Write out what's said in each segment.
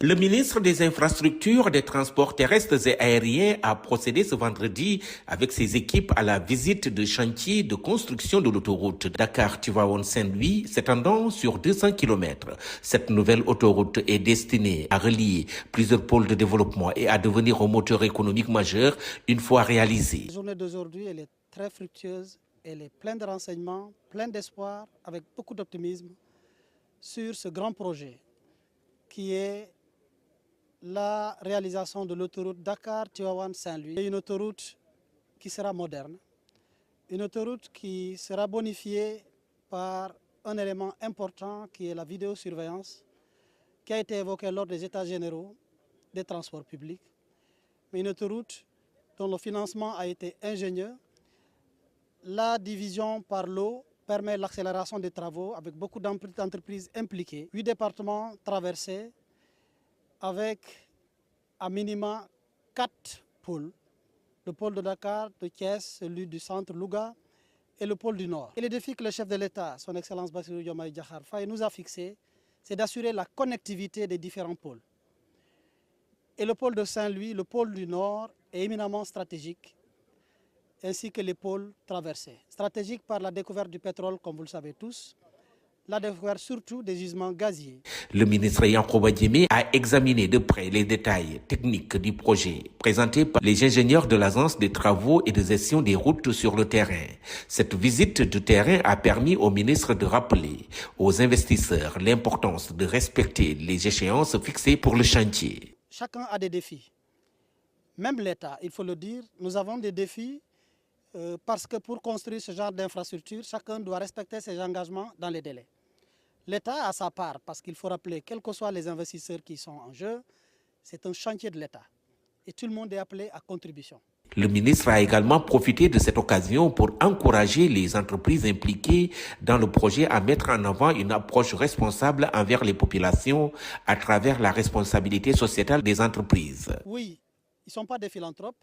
Le ministre des Infrastructures, des Transports terrestres et aériens a procédé ce vendredi avec ses équipes à la visite de chantier de construction de l'autoroute Dakar-Tivaouane-Saint-Louis s'étendant sur 200 km. Cette nouvelle autoroute est destinée à relier plusieurs pôles de développement et à devenir un moteur économique majeur une fois réalisée. La journée d'aujourd'hui, elle est très fructueuse, elle est pleine de renseignements, pleine d'espoir, avec beaucoup d'optimisme sur ce grand projet qui est la réalisation de l'autoroute Dakar-Tivaouane-Saint-Louis. Une autoroute qui sera moderne, une autoroute qui sera bonifiée par un élément important qui est la vidéosurveillance, qui a été évoqué lors des États généraux des transports publics, mais une autoroute dont le financement a été ingénieux. La division par l'eau permet l'accélération des travaux avec beaucoup d'entreprises impliquées. 8 départements traversés avec à minima 4 pôles. Le pôle de Dakar, de Thiès, celui du centre Louga et le pôle du Nord. Et le défi que le chef de l'État, son Excellence Bassirou Diomaye Diakhar Faye, nous a fixé, c'est d'assurer la connectivité des différents pôles. Et le pôle de Saint-Louis, le pôle du Nord, est éminemment stratégique, ainsi que les pôles traversés. Stratégique par la découverte du pétrole, comme vous le savez tous, la découverte surtout des gisements gaziers. Le ministre Yankhoba Diémé a examiné de près les détails techniques du projet présenté par les ingénieurs de l'Agence des travaux et de gestion des routes sur le terrain. Cette visite de terrain a permis au ministre de rappeler aux investisseurs l'importance de respecter les échéances fixées pour le chantier. Chacun a des défis. Même l'État, il faut le dire, nous avons des défis parce que pour construire ce genre d'infrastructure, chacun doit respecter ses engagements dans les délais. L'État a sa part parce qu'il faut rappeler, quels que soient les investisseurs qui sont en jeu, c'est un chantier de l'État et tout le monde est appelé à contribution. Le ministre a également profité de cette occasion pour encourager les entreprises impliquées dans le projet à mettre en avant une approche responsable envers les populations à travers la responsabilité sociétale des entreprises. Oui, ils ne sont pas des philanthropes,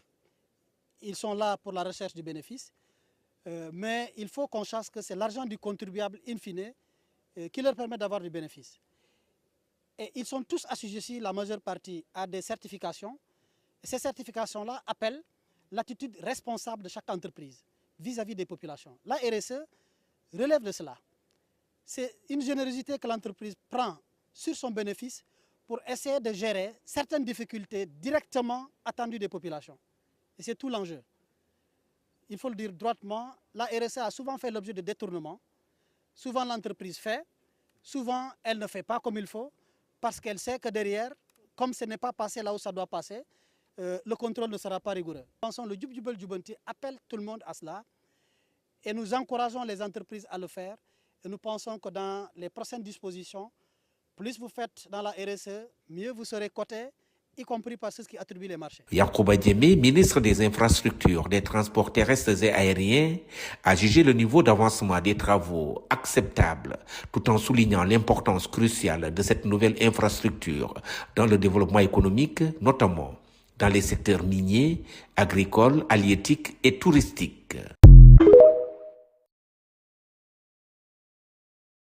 ils sont là pour la recherche du bénéfice, mais il faut qu'on sache que c'est l'argent du contribuable in fine qui leur permet d'avoir du bénéfice. Et ils sont tous assujettis, la majeure partie, à des certifications. Et ces certifications-là appellent l'attitude responsable de chaque entreprise vis-à-vis des populations. La RSE relève de cela. C'est une générosité que l'entreprise prend sur son bénéfice pour essayer de gérer certaines difficultés directement attendues des populations. Et c'est tout l'enjeu. Il faut le dire droitement, la RSE a souvent fait l'objet de détournements. Souvent l'entreprise fait, souvent elle ne fait pas comme il faut, parce qu'elle sait que derrière, comme ce n'est pas passé là où ça doit passer, le contrôle ne sera pas rigoureux. Pensons, le Djub Jubel Djubanti appelle tout le monde à cela et nous encourageons les entreprises à le faire. Et nous pensons que dans les prochaines dispositions, plus vous faites dans la RSE, mieux vous serez coté, y compris par ceux qui attribuent les marchés. Yankhoba Diémé, ministre des Infrastructures, des Transports terrestres et aériens, a jugé le niveau d'avancement des travaux acceptable, tout en soulignant l'importance cruciale de cette nouvelle infrastructure dans le développement économique, notamment dans les secteurs miniers, agricoles, halieutiques et touristiques.